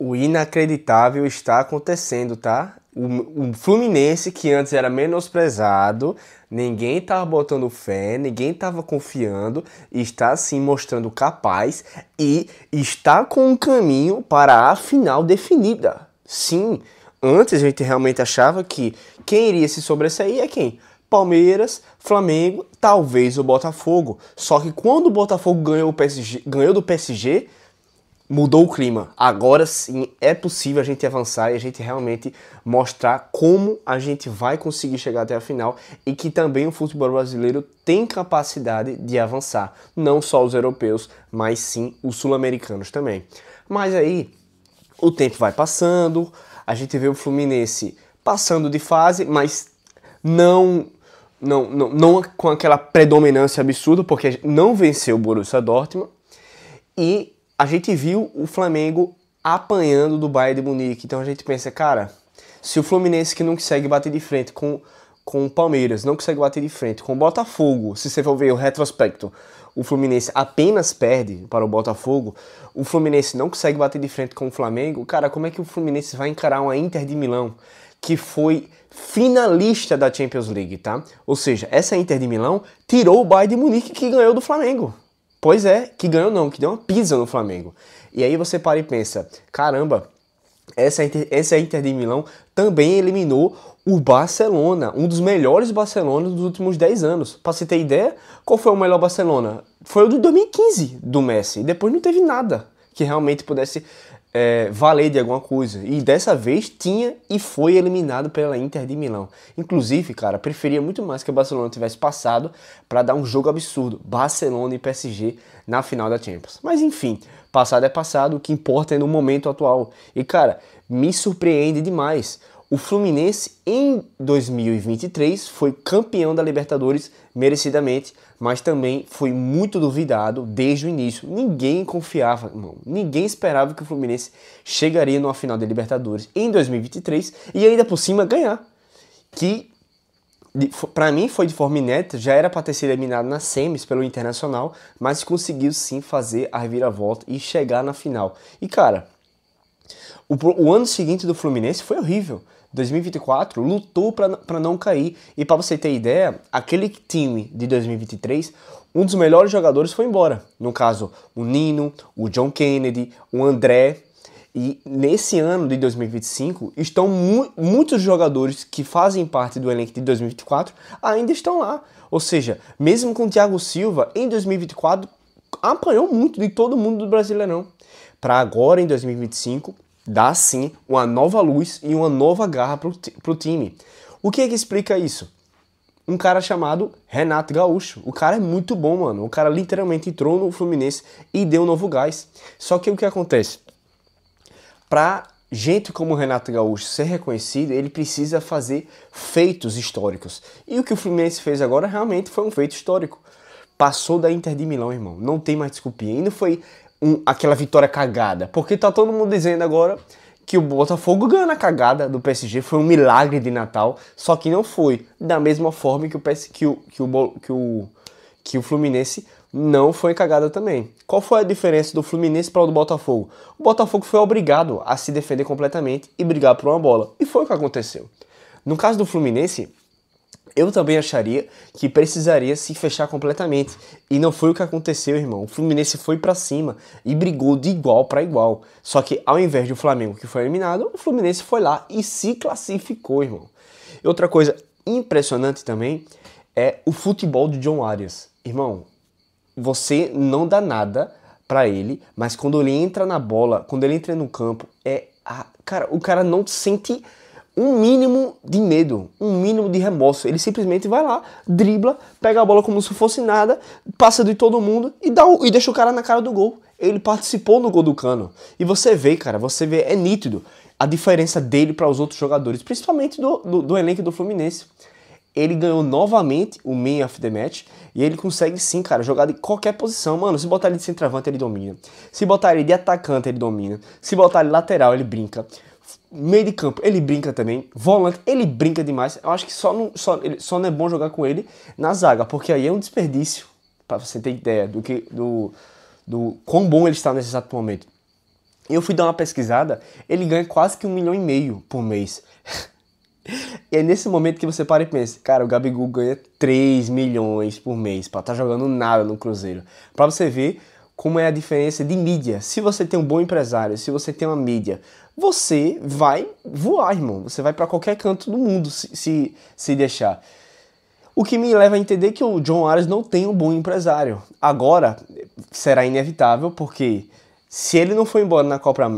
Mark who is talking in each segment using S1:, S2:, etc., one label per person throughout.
S1: O inacreditável está acontecendo, tá? O Fluminense, que antes era menosprezado, ninguém tava botando fé, ninguém tava confiando, está sim mostrando capaz e está com um caminho para a final definida. Sim, antes a gente realmente achava que quem iria se sobressair é quem? Palmeiras, Flamengo, talvez o Botafogo. Só que quando o Botafogo ganhou do PSG, mudou o clima. Agora sim é possível a gente avançar e a gente realmente mostrar como a gente vai conseguir chegar até a final e que também o futebol brasileiro tem capacidade de avançar. Não só os europeus, mas sim os sul-americanos também. Mas aí o tempo vai passando, a gente vê o Fluminense passando de fase, mas não com aquela predominância absurda, porque não venceu o Borussia Dortmund. E a gente viu o Flamengo apanhando do Bayern de Munique. Então a gente pensa, cara, se o Fluminense que não consegue bater de frente com o Palmeiras, não consegue bater de frente com o Botafogo, se você for ver o retrospecto, o Fluminense apenas perde para o Botafogo, o Fluminense não consegue bater de frente com o Flamengo, cara, como é que o Fluminense vai encarar uma Inter de Milão, que foi finalista da Champions League, tá? Ou seja, essa Inter de Milão tirou o Bayern de Munique que ganhou do Flamengo. Pois é, que ganhou não, que deu uma pisa no Flamengo. E aí você para e pensa, caramba, essa Inter de Milão também eliminou o Barcelona, um dos melhores Barcelonas dos últimos 10 anos. Pra você ter ideia, qual foi o melhor Barcelona? Foi o de 2015 do Messi, e depois não teve nada que realmente pudesse valer de alguma coisa. E dessa vez tinha e foi eliminado pela Inter de Milão. Inclusive, cara, preferia muito mais que o Barcelona tivesse passado para dar um jogo absurdo. Barcelona e PSG na final da Champions. Mas enfim, passado é passado, o que importa é no momento atual. E cara, me surpreende demais. O Fluminense em 2023 foi campeão da Libertadores merecidamente, mas também foi muito duvidado desde o início. Ninguém confiava, irmão. Ninguém esperava que o Fluminense chegaria numa final da Libertadores em 2023 e ainda por cima ganhar. Que pra mim foi de forma inédita, já era para ter sido eliminado nas semis pelo Internacional, mas conseguiu sim fazer a reviravolta e chegar na final. E cara, o ano seguinte do Fluminense foi horrível. 2024 lutou para não cair. E para você ter ideia, aquele time de 2023, um dos melhores jogadores foi embora. No caso, o Nino, o John Kennedy, o André. E nesse ano de 2025, estão muitos jogadores que fazem parte do elenco de 2024 ainda estão lá. Ou seja, mesmo com o Thiago Silva, em 2024, apanhou muito de todo mundo do Brasileirão. Para agora, em 2025... dá sim uma nova luz e uma nova garra pro time. O que é que explica isso? Um cara chamado Renato Gaúcho. O cara é muito bom, mano. O cara literalmente entrou no Fluminense e deu um novo gás. Só que o que acontece? Pra gente como o Renato Gaúcho ser reconhecido, ele precisa fazer feitos históricos. E o que o Fluminense fez agora realmente foi um feito histórico. Passou da Inter de Milão, irmão. Não tem mais desculpinha. E não foi aquela vitória cagada. Porque tá todo mundo dizendo agora que o Botafogo ganhou na cagada do PSG, foi um milagre de Natal, só que não foi da mesma forma que o Fluminense não foi cagada também. Qual foi a diferença do Fluminense para o do Botafogo? O Botafogo foi obrigado a se defender completamente e brigar por uma bola. E foi o que aconteceu. No caso do Fluminense, eu também acharia que precisaria se fechar completamente. E não foi o que aconteceu, irmão. O Fluminense foi pra cima e brigou de igual para igual. Só que ao invés do Flamengo, que foi eliminado, o Fluminense foi lá e se classificou, irmão. E outra coisa impressionante também é o futebol de John Arias. Irmão, você não dá nada pra ele, mas quando ele entra na bola, quando ele entra no campo, cara, o cara não sente um mínimo de medo, um mínimo de remorso. Ele simplesmente vai lá, dribla, pega a bola como se fosse nada, passa de todo mundo e deixa o cara na cara do gol. Ele participou no gol do Cano. E você vê, cara, é nítido a diferença dele para os outros jogadores, principalmente do elenco do Fluminense. Ele ganhou novamente o Man of the Match e ele consegue sim, cara, jogar de qualquer posição. Mano, se botar ele de centroavante, ele domina. Se botar ele de atacante, ele domina. Se botar ele lateral, ele brinca. Meio de campo, ele brinca também. Volante, ele brinca demais. Eu acho que só não é bom jogar com ele na zaga, porque aí é um desperdício, pra você ter ideia do quão bom ele está nesse exato momento. Eu fui dar uma pesquisada, ele ganha quase que 1,5 milhão por mês. E é nesse momento que você para e pensa, cara, o Gabigol ganha 3 milhões por mês pra estar jogando nada no Cruzeiro. Pra você ver como é a diferença de mídia. Se você tem um bom empresário, se você tem uma mídia, você vai voar, irmão. Você vai pra qualquer canto do mundo se deixar. O que me leva a entender que o John Ares não tem um bom empresário. Agora, será inevitável, porque se ele não for embora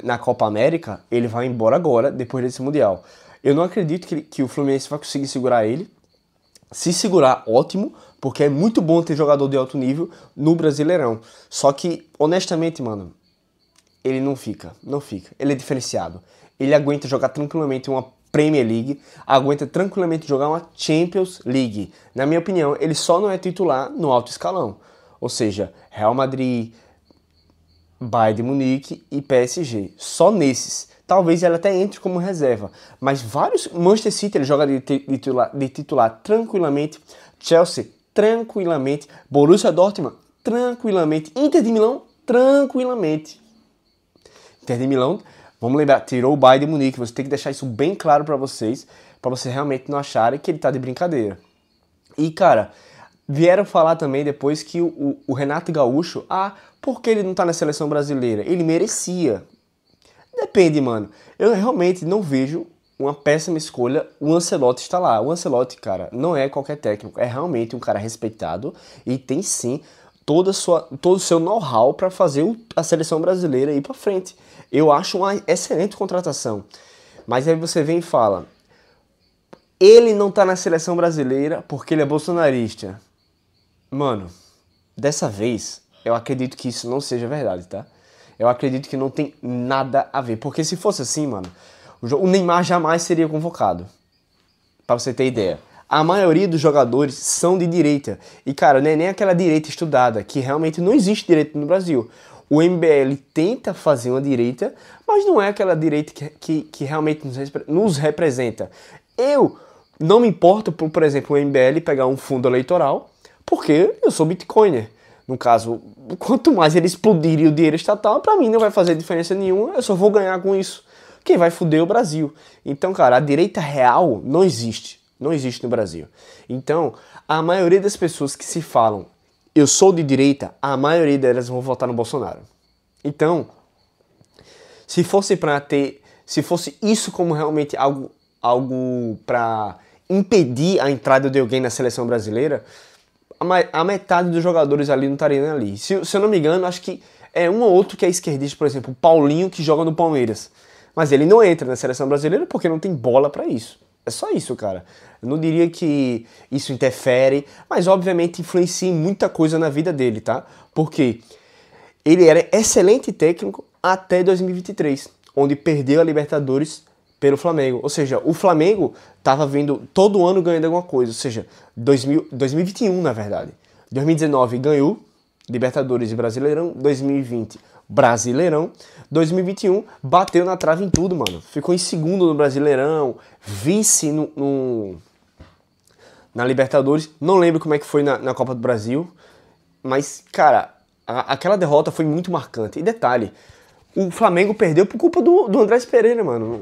S1: na Copa América, ele vai embora agora, depois desse Mundial. Eu não acredito que o Fluminense vai conseguir segurar ele. Se segurar, ótimo, porque é muito bom ter jogador de alto nível no Brasileirão. Só que, honestamente, mano, ele não fica. Ele é diferenciado. Ele aguenta jogar tranquilamente uma Premier League, aguenta tranquilamente jogar uma Champions League. Na minha opinião, ele só não é titular no alto escalão. Ou seja, Real Madrid, Bayern de Munique e PSG. Só nesses. Talvez ele até entre como reserva. Mas vários... Manchester City ele joga de titular tranquilamente. Chelsea, tranquilamente. Borussia Dortmund, tranquilamente. Inter de Milão, tranquilamente. Inter de Milão, vamos lembrar, tirou o Bayern de Munique. Você tem que deixar isso bem claro pra vocês realmente não acharem que ele tá de brincadeira. E, cara, vieram falar também depois que o Renato Gaúcho... por que ele não tá na seleção brasileira? Ele merecia. Depende, mano. Eu realmente não vejo uma péssima escolha o Ancelotti estar lá. O Ancelotti, cara, não é qualquer técnico. É realmente um cara respeitado e tem sim todo o seu know-how para fazer a seleção brasileira ir para frente. Eu acho uma excelente contratação. Mas aí você vem e fala, ele não tá na seleção brasileira porque ele é bolsonarista. Mano, dessa vez, eu acredito que isso não seja verdade, tá? Eu acredito que não tem nada a ver. Porque se fosse assim, mano, o Neymar jamais seria convocado. Pra você ter ideia. A maioria dos jogadores são de direita. E, cara, não é nem aquela direita estudada, que realmente não existe direita no Brasil. O MBL tenta fazer uma direita, mas não é aquela direita que realmente nos representa. Eu não me importo, por exemplo, o MBL pegar um fundo eleitoral, porque eu sou bitcoiner. No caso, quanto mais ele explodir o dinheiro estatal, pra mim não vai fazer diferença nenhuma, eu só vou ganhar com isso. Quem vai foder é o Brasil. Então, cara, a direita real não existe. Não existe no Brasil. Então, a maioria das pessoas que se falam eu sou de direita, a maioria delas vão votar no Bolsonaro. Então, se fosse isso como realmente algo pra impedir a entrada de alguém na seleção brasileira, a metade dos jogadores ali não estariam ali. Se eu não me engano, acho que é um ou outro que é esquerdista, por exemplo, o Paulinho, que joga no Palmeiras. Mas ele não entra na seleção brasileira porque não tem bola pra isso. É só isso, cara. Eu não diria que isso interfere, mas obviamente influencia em muita coisa na vida dele, tá? Porque ele era excelente técnico até 2023, onde perdeu a Libertadores pelo Flamengo. Ou seja, o Flamengo estava vindo todo ano ganhando alguma coisa. Ou seja, 2021, na verdade. 2019 ganhou Libertadores e Brasileirão. 2020, Brasileirão. 2021 bateu na trave em tudo, mano. Ficou em segundo no Brasileirão, vice na Libertadores. Não lembro como é que foi na Copa do Brasil. Mas, cara, aquela derrota foi muito marcante. E detalhe, o Flamengo perdeu por culpa do Andrés Pereira, mano.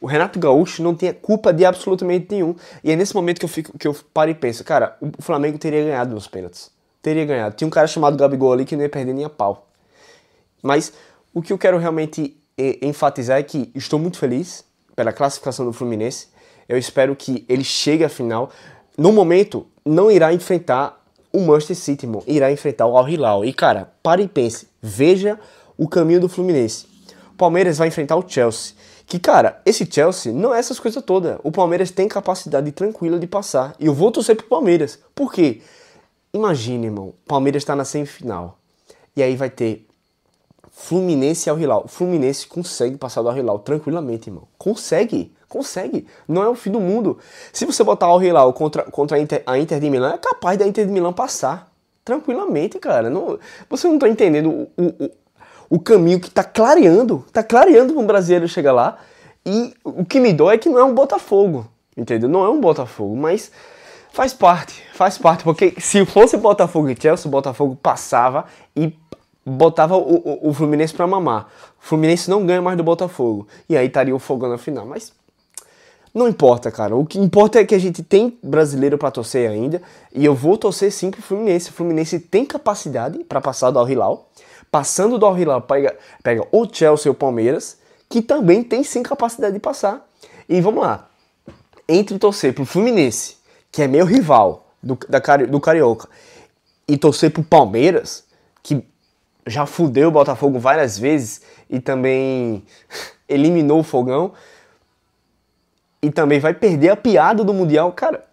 S1: O Renato Gaúcho não tinha culpa de absolutamente nenhum. E é nesse momento que eu paro e penso, cara, o Flamengo teria ganhado nos pênaltis. Teria ganhado. Tinha um cara chamado Gabigol ali que não ia perder nem a pau. Mas o que eu quero realmente enfatizar é que estou muito feliz pela classificação do Fluminense. Eu espero que ele chegue à final. No momento, não irá enfrentar o Manchester City, irmão. Irá enfrentar o Al Hilal. E, cara, pare e pense. Veja o caminho do Fluminense. O Palmeiras vai enfrentar o Chelsea. Que, cara, esse Chelsea não é essas coisas todas. O Palmeiras tem capacidade tranquila de passar. E eu vou torcer pro Palmeiras. Por quê? Imagine, irmão. O Palmeiras está na semifinal. E aí vai ter Fluminense e Al Hilal. O Fluminense consegue passar do Al Hilal tranquilamente, irmão. Consegue. Não é o fim do mundo. Se você botar o Al Hilal contra a Inter de Milão, é capaz da Inter de Milão passar. Tranquilamente, cara. Você não tá entendendo o caminho que tá clareando. Tá clareando para um brasileiro chegar lá. E o que me dói é que não é um Botafogo. Entendeu? Não é um Botafogo, mas faz parte. Porque se fosse Botafogo e Chelsea, o Botafogo passava e botava o Fluminense pra mamar. O Fluminense não ganha mais do Botafogo. E aí estaria o Fogão na final. Mas não importa, cara. O que importa é que a gente tem brasileiro pra torcer ainda. E eu vou torcer sim pro Fluminense. O Fluminense tem capacidade pra passar do Al Hilal. Passando do Al Hilal, pega o Chelsea ou o Palmeiras, que também tem sim capacidade de passar. E vamos lá. Entre torcer pro Fluminense, que é meu rival do Carioca, e torcer pro Palmeiras, que já fudeu o Botafogo várias vezes e também eliminou o Fogão, e também vai perder a piada do Mundial, cara,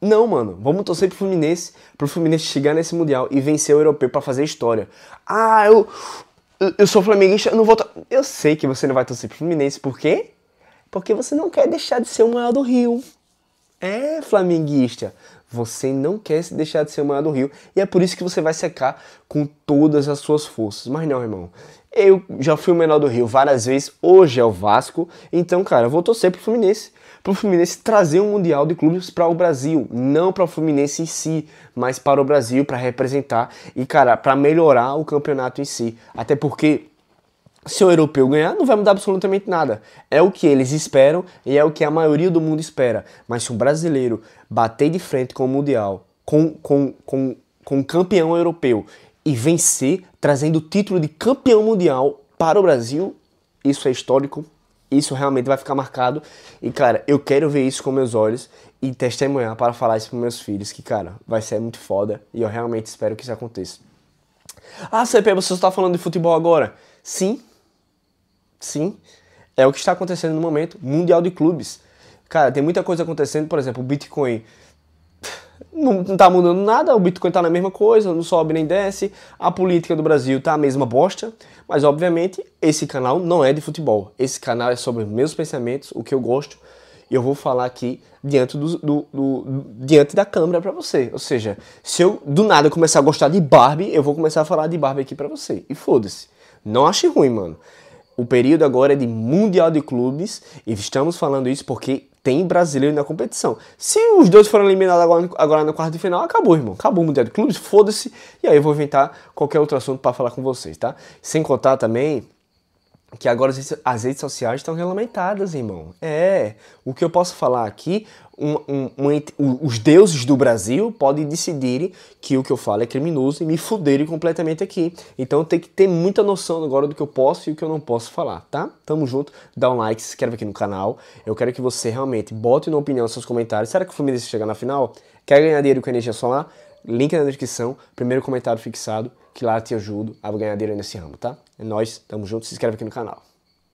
S1: não, mano, vamos torcer pro Fluminense chegar nesse Mundial e vencer o Europeu pra fazer história. Ah, eu sou flamenguista, eu não vou... Eu sei que você não vai torcer pro Fluminense, por quê? Porque você não quer deixar de ser o maior do Rio. É, flamenguista, você não quer se deixar de ser o maior do Rio. E é por isso que você vai secar com todas as suas forças. Mas não, irmão. Eu já fui o menor do Rio várias vezes. Hoje é o Vasco. Então, cara, eu vou torcer pro Fluminense. Pro Fluminense trazer um Mundial de Clubes para o Brasil. Não para o Fluminense em si, mas para o Brasil, para representar. E, cara, para melhorar o campeonato em si. Até porque... se o europeu ganhar, não vai mudar absolutamente nada. É o que eles esperam e é o que a maioria do mundo espera. Mas se um brasileiro bater de frente com o Mundial, com um campeão europeu e vencer, trazendo o título de campeão mundial para o Brasil, isso é histórico, isso realmente vai ficar marcado. E, cara, eu quero ver isso com meus olhos e testemunhar para falar isso para meus filhos, que, cara, vai ser muito foda e eu realmente espero que isso aconteça. Ah, CP, você está falando de futebol agora? Sim, é o que está acontecendo no momento, Mundial de Clubes. Cara, tem muita coisa acontecendo, por exemplo, o Bitcoin não tá mudando nada, o Bitcoin tá na mesma coisa, não sobe nem desce, a política do Brasil tá a mesma bosta, mas obviamente esse canal não é de futebol, esse canal é sobre meus pensamentos, o que eu gosto, e eu vou falar aqui diante, diante da câmera pra você. Ou seja, se eu do nada começar a gostar de Barbie, eu vou começar a falar de Barbie aqui pra você, e foda-se, não ache ruim, mano. O período agora é de Mundial de Clubes e estamos falando isso porque tem brasileiro na competição. Se os dois foram eliminados agora na quarta de final, acabou, irmão. Acabou o Mundial de Clubes, foda-se. E aí eu vou inventar qualquer outro assunto para falar com vocês, tá? Sem contar também que agora as redes sociais estão regulamentadas, irmão. É, o que eu posso falar aqui, os deuses do Brasil podem decidirem que o que eu falo é criminoso e me fuderem completamente aqui. Então tem que ter muita noção agora do que eu posso e o que eu não posso falar, tá? Tamo junto, dá um like, se inscreve aqui no canal. Eu quero que você realmente bote uma opinião nos seus comentários. Será que o Fluminense chega na final? Quer ganhar dinheiro com energia solar? Link na descrição, primeiro comentário fixado, que lá te ajudo a ganhar dinheiro nesse ramo, tá? É nóis, tamo junto, se inscreve aqui no canal.